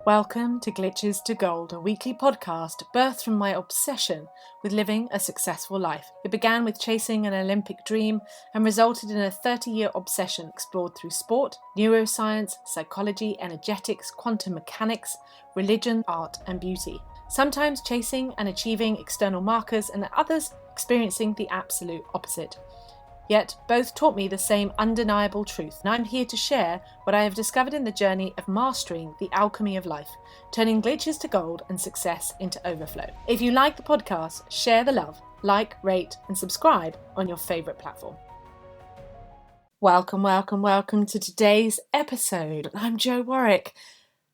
Welcome to Glitches to Gold, a weekly podcast birthed from my obsession with living a successful life. It began with chasing an Olympic dream and resulted in a 30-year obsession explored through sport, neuroscience, psychology, energetics, quantum mechanics, religion, art, and beauty. Sometimes chasing and achieving external markers, and at others experiencing the absolute opposite. Yet both taught me the same undeniable truth, and I'm here to share what I have discovered in the journey of mastering the alchemy of life, turning glitches to gold and success into overflow. If you like the podcast, share the love, like, rate, and subscribe on your favourite platform. Welcome to today's episode. I'm Jo Warwick,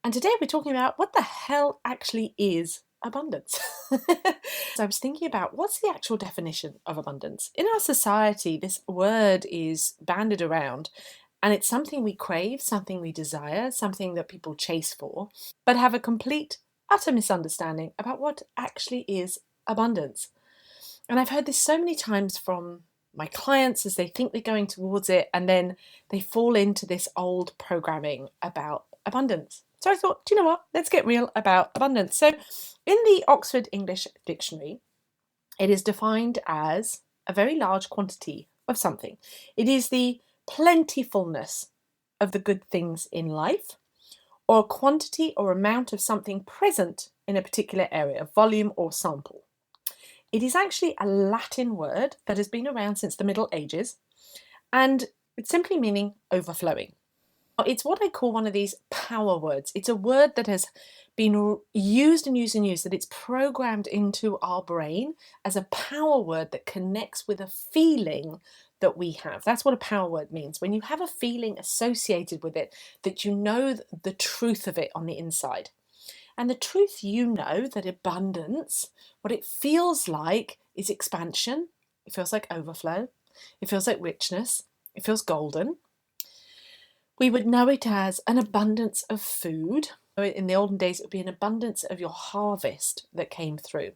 and today we're talking about what the hell actually is abundance. So I was thinking about what's the actual definition of abundance. In our society, this word is bandied around, and it's something we crave, something we desire, something that people chase for, but have a complete, utter misunderstanding about what actually is abundance. And I've heard this so many times from my clients as they think they're going towards it, and then they fall into this old programming about abundance. So I thought, do you know what? Let's get real about abundance. So in the Oxford English Dictionary, it is defined as a very large quantity of something. It is the plentifulness of the good things in life, or a quantity or amount of something present in a particular area, volume or sample. It is actually a Latin word that has been around since the Middle Ages, and it's simply meaning overflowing. It's what I call one of these power words. It's a word that has been used, that it's programmed into our brain as a power word that connects with a feeling that we have. That's what a power word means. When you have a feeling associated with it, that you know the truth of it on the inside. And the truth, that abundance, what it feels like is expansion. It feels like overflow. It feels like richness. It feels golden. We would know it as an abundance of food. In the olden days, it would be an abundance of your harvest that came through.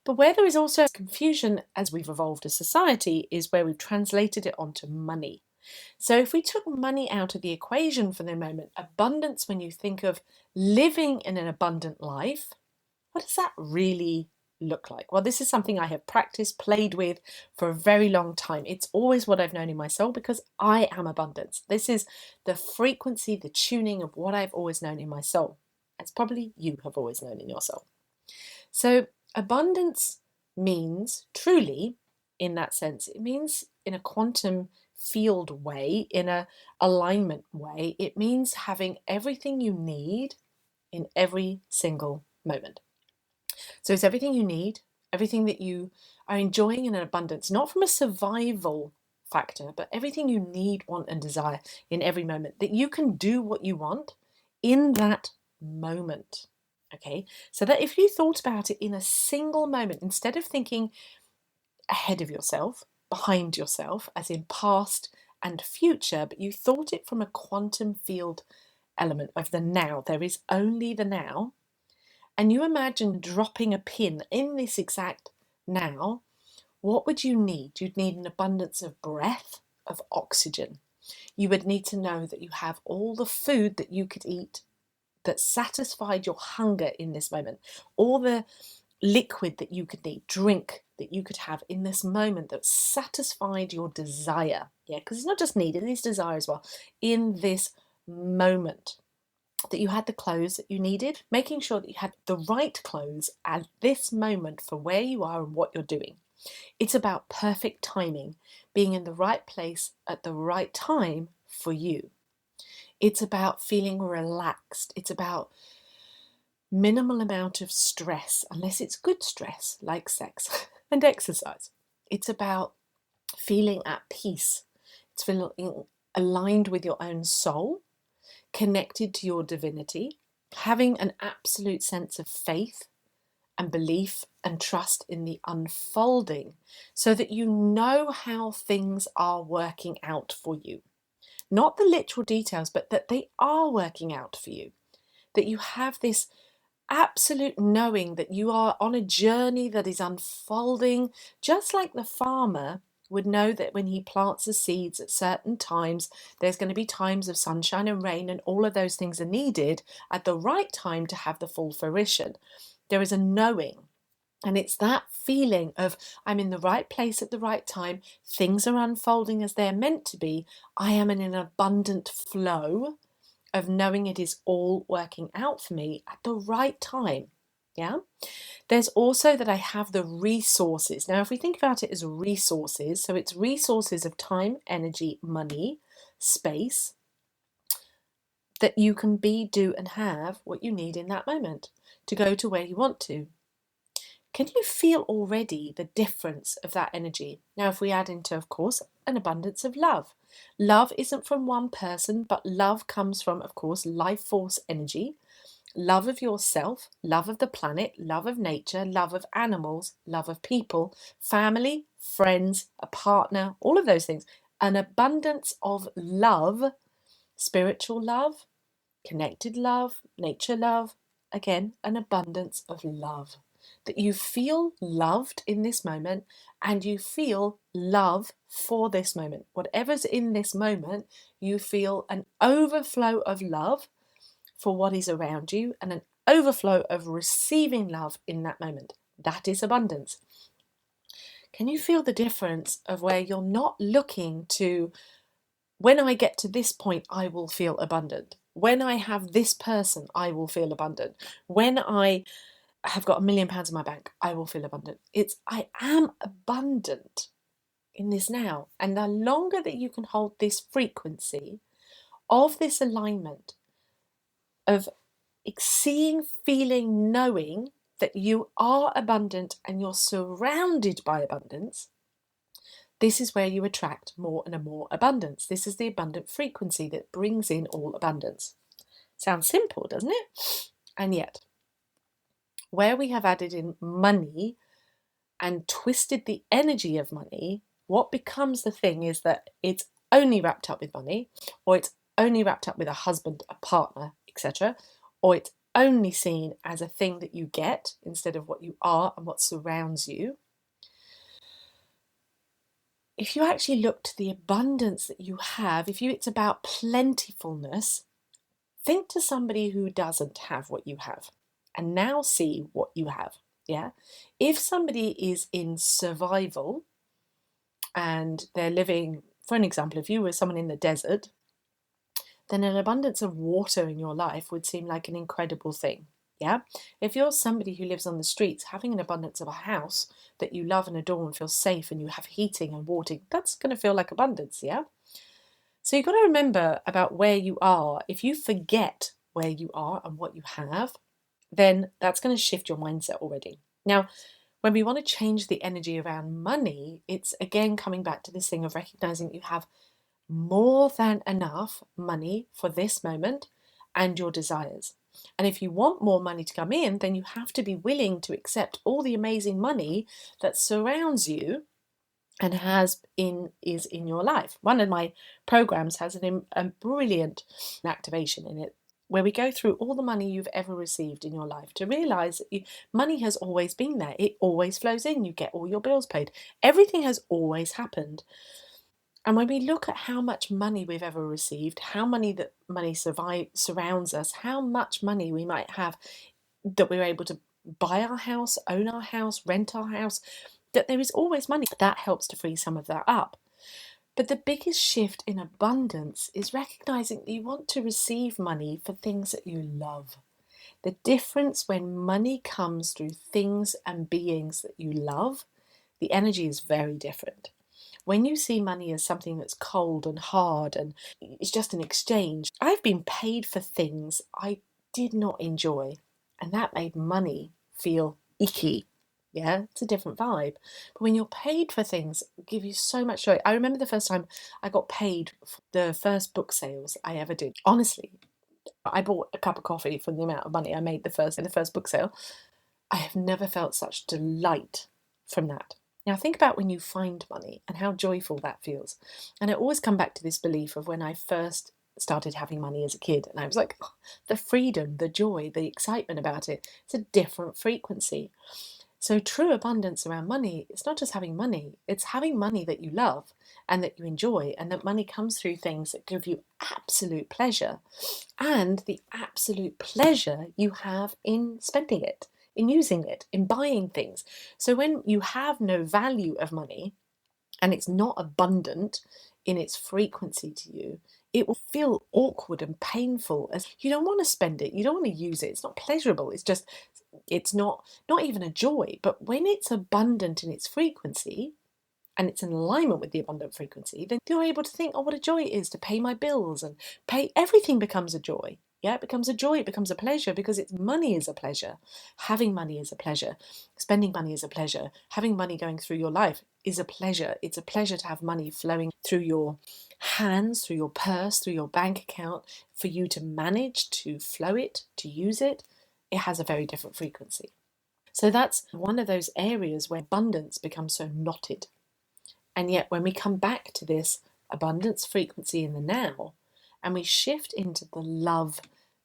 But where there is also confusion as we've evolved as society is where we've translated it onto money. So if we took money out of the equation for the moment, abundance, when you think of living in an abundant life, what does that really look like? Well, this is something I have practiced, played with for a very long time. It's always what I've known in my soul because I am abundance. This is the frequency, the tuning of what I've always known in my soul, as probably you have always known in your soul. So abundance means truly, in that sense, it means in a quantum field way, in a alignment way, it means having everything you need in every single moment. So it's everything you need, everything that you are enjoying in an abundance, not from a survival factor, but everything you need, want, and desire in every moment, that you can do what you want in that moment. Okay, so that if you thought about it in a single moment, instead of thinking ahead of yourself, behind yourself, as in past and future, but you thought it from a quantum field element of the now, there is only the now. And you imagine dropping a pin in this exact now, what would you need? You'd need an abundance of breath, of oxygen. You would need to know that you have all the food that you could eat that satisfied your hunger in this moment, all the liquid that you could need, drink that you could have in this moment that satisfied your desire. Yeah, because it's not just need, it is desire as well, in this moment. That you had the clothes that you needed, making sure that you had the right clothes at this moment for where you are and what you're doing. It's about perfect timing, being in the right place at the right time for you. It's about feeling relaxed. It's about minimal amount of stress, unless it's good stress like sex and exercise. It's about feeling at peace. It's feeling aligned with your own soul, connected to your divinity, having an absolute sense of faith and belief and trust in the unfolding so that you know how things are working out for you. Not the literal details, but that they are working out for you. That you have this absolute knowing that you are on a journey that is unfolding, just like the farmer would know that when he plants the seeds at certain times, there's going to be times of sunshine and rain, and all of those things are needed at the right time to have the full fruition. There is a knowing. And it's that feeling of I'm in the right place at the right time, things are unfolding as they're meant to be. I am in an abundant flow of knowing it is all working out for me at the right time. Yeah. There's also that I have the resources. Now, if we think about it as resources, so it's resources of time, energy, money, space, that you can be, do, and have what you need in that moment to go to where you want to. Can you feel already the difference of that energy? Now, if we add into, of course, an abundance of love. Love isn't from one person, but love comes from, of course, life force energy, love of yourself, love of the planet, love of nature, love of animals, love of people, family, friends, a partner, all of those things. An abundance of love, spiritual love, connected love, nature love, again, an abundance of love. That you feel loved in this moment and you feel love for this moment. Whatever's in this moment, you feel an overflow of love for what is around you and an overflow of receiving love in that moment. That is abundance. Can you feel the difference of where you're not looking to, when I get to this point, I will feel abundant. When I have this person, I will feel abundant. When I have got £1 million in my bank, I will feel abundant. It's I am abundant in this now. And the longer that you can hold this frequency of this alignment of seeing, feeling, knowing that you are abundant and you're surrounded by abundance, this is where you attract more and more abundance. This is the abundant frequency that brings in all abundance. Sounds simple, doesn't it? And yet, where we have added in money and twisted the energy of money, what becomes the thing is that it's only wrapped up with money, or it's only wrapped up with a husband, a partner, etc., or it's only seen as a thing that you get instead of what you are and what surrounds you. If you actually look to the abundance that you have, it's about plentifulness, think to somebody who doesn't have what you have and now see what you have. Yeah. If somebody is in survival and they're living, for an example, if you were someone in the desert, then an abundance of water in your life would seem like an incredible thing. Yeah. If you're somebody who lives on the streets, having an abundance of a house that you love and adore and feel safe and you have heating and water, that's going to feel like abundance. Yeah. So you've got to remember about where you are. If you forget where you are and what you have, then that's going to shift your mindset already. Now, when we want to change the energy around money, it's again coming back to this thing of recognizing that you have more than enough money for this moment and your desires. And if you want more money to come in, then you have to be willing to accept all the amazing money that surrounds you and is in your life. One of my programs has a brilliant activation in it where we go through all the money you've ever received in your life to realize that money has always been there. It always flows in. You get all your bills paid. Everything has always happened. And when we look at how much money we've ever received, how money surrounds us, how much money we might have that we're able to buy our house, own our house, rent our house, that there is always money. That helps to free some of that up. But the biggest shift in abundance is recognizing that you want to receive money for things that you love. The difference when money comes through things and beings that you love, the energy is very different. When you see money as something that's cold and hard and it's just an exchange, I've been paid for things I did not enjoy, and that made money feel icky. Yeah, it's a different vibe. But when you're paid for things, it gives you so much joy. I remember the first time I got paid for the first book sales I ever did. Honestly, I bought a cup of coffee for the amount of money I made in the first book sale. I have never felt such delight from that. Now think about when you find money and how joyful that feels. And I always come back to this belief of when I first started having money as a kid, and I was like, the freedom, the joy, the excitement about it. It's a different frequency. So true abundance around money, it's not just having money, it's having money that you love and that you enjoy, and that money comes through things that give you absolute pleasure and the absolute pleasure you have in spending it, in using it, in buying things. So when you have no value of money and it's not abundant in its frequency to you, it will feel awkward and painful, as you don't want to spend it, you don't want to use it, it's not pleasurable, it's not even a joy. But when it's abundant in its frequency and it's in alignment with the abundant frequency, then you're able to think, oh, what a joy it is to pay my bills and pay. Everything becomes a joy. Yeah, it becomes a joy, it becomes a pleasure, because it's money is a pleasure. Having money is a pleasure. Spending money is a pleasure. Having money going through your life is a pleasure. It's a pleasure to have money flowing through your hands, through your purse, through your bank account, for you to manage, to flow it, to use it. It has a very different frequency. So that's one of those areas where abundance becomes so knotted. And yet, when we come back to this abundance frequency in the now, and we shift into the love,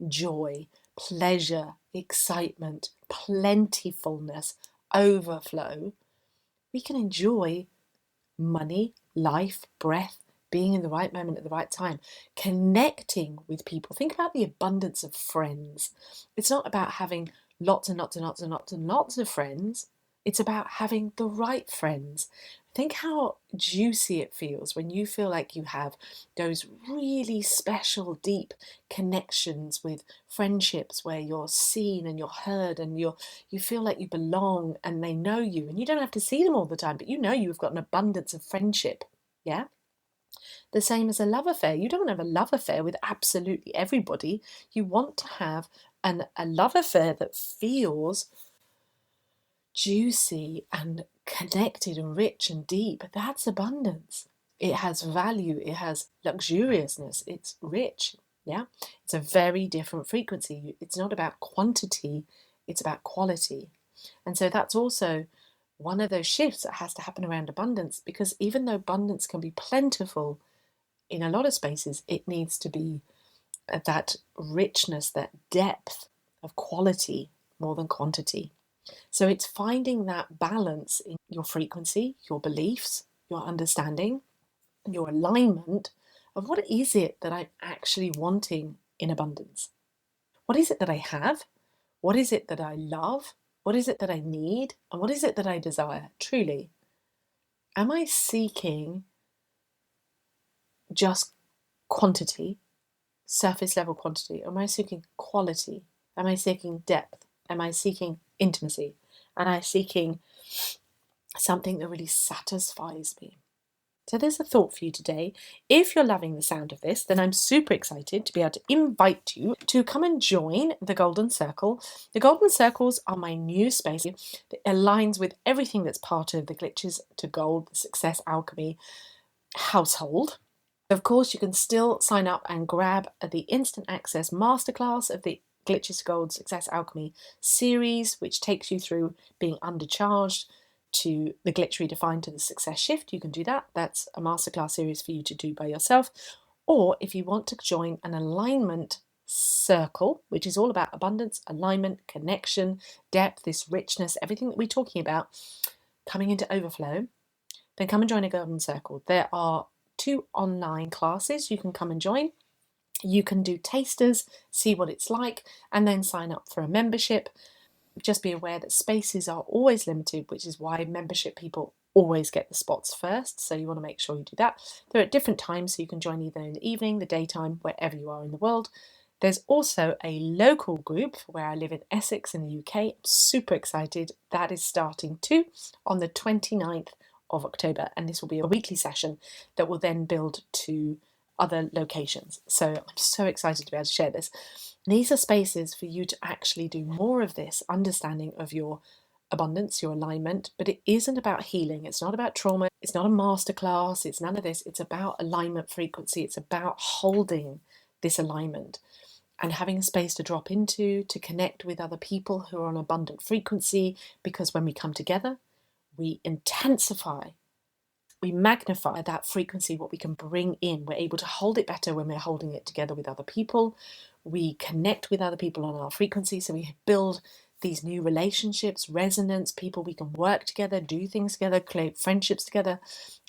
joy, pleasure, excitement, plentifulness, overflow, we can enjoy money, life, breath, being in the right moment at the right time, connecting with people. Think about the abundance of friends. It's not about having lots and lots and lots and lots and lots of friends. It's about having the right friends. Think how juicy it feels when you feel like you have those really special, deep connections with friendships where you're seen and you're heard and you feel like you belong and they know you, and you don't have to see them all the time, but you know you've got an abundance of friendship. Yeah? The same as a love affair. You don't have a love affair with absolutely everybody. You want to have a love affair that feels juicy and connected and rich and deep. That's abundance. It has value, it has luxuriousness, it's rich. Yeah, it's a very different frequency. It's not about quantity, it's about quality. And so that's also one of those shifts that has to happen around abundance, because even though abundance can be plentiful in a lot of spaces, it needs to be that richness, that depth of quality more than quantity. So it's finding that balance in your frequency, your beliefs, your understanding, your alignment of what is it that I'm actually wanting in abundance. What is it that I have? What is it that I love? What is it that I need? And what is it that I desire? Truly, am I seeking just quantity, surface level quantity? Am I seeking quality? Am I seeking depth? Am I seeking intimacy? Am I seeking something that really satisfies me? So there's a thought for you today. If you're loving the sound of this, then I'm super excited to be able to invite you to come and join the Golden Circle. The Golden Circles are my new space that aligns with everything that's part of the Glitches to Gold, the Success Alchemy household. Of course, you can still sign up and grab the instant access masterclass of the Glitches to Gold Success Alchemy series, which takes you through being undercharged to the glitch redefined to the success shift. You can do that. That's a masterclass series for you to do by yourself. Or if you want to join an alignment circle, which is all about abundance, alignment, connection, depth, this richness, everything that we're talking about coming into overflow, then come and join a Golden Circle. There are 2 online classes you can come and join. You can do tasters, see what it's like, and then sign up for a membership. Just be aware that spaces are always limited, which is why membership people always get the spots first. So you want to make sure you do that. They're at different times, so you can join either in the evening, the daytime, wherever you are in the world. There's also a local group where I live in Essex in the UK. I'm super excited. That is starting too on the 29th of October, and this will be a weekly session that will then build to other locations. So I'm so excited to be able to share this. These are spaces for you to actually do more of this understanding of your abundance, your alignment, but it isn't about healing. It's not about trauma. It's not a masterclass. It's none of this. It's about alignment frequency. It's about holding this alignment and having a space to drop into, to connect with other people who are on abundant frequency, because when we come together, we intensify, we magnify that frequency, what we can bring in. We're able to hold it better when we're holding it together with other people. We connect with other people on our frequency, so we build these new relationships, resonance, people we can work together, do things together, create friendships together,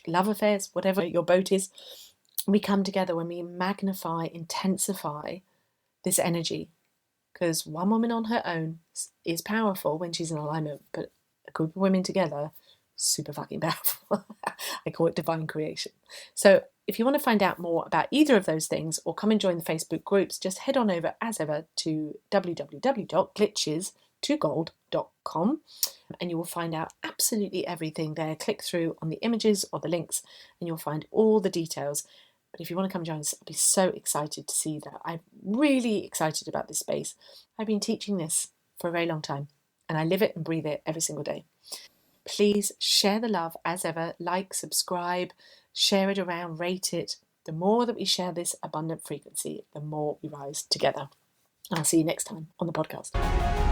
love affairs, whatever your boat is. We come together when we magnify, intensify this energy. Because one woman on her own is powerful when she's in alignment, but a group of women together, super fucking powerful. I call it divine creation. So if you want to find out more about either of those things or come and join the Facebook groups, just head on over as ever to www.glitches2gold.com and you will find out absolutely everything there. Click through on the images or the links and you'll find all the details. But if you want to come join us, I'd be so excited to see that. I'm really excited about this space. I've been teaching this for a very long time and I live it and breathe it every single day. Please share the love as ever, like, subscribe, share it around, rate it. The more that we share this abundant frequency, the more we rise together. And I'll see you next time on the podcast.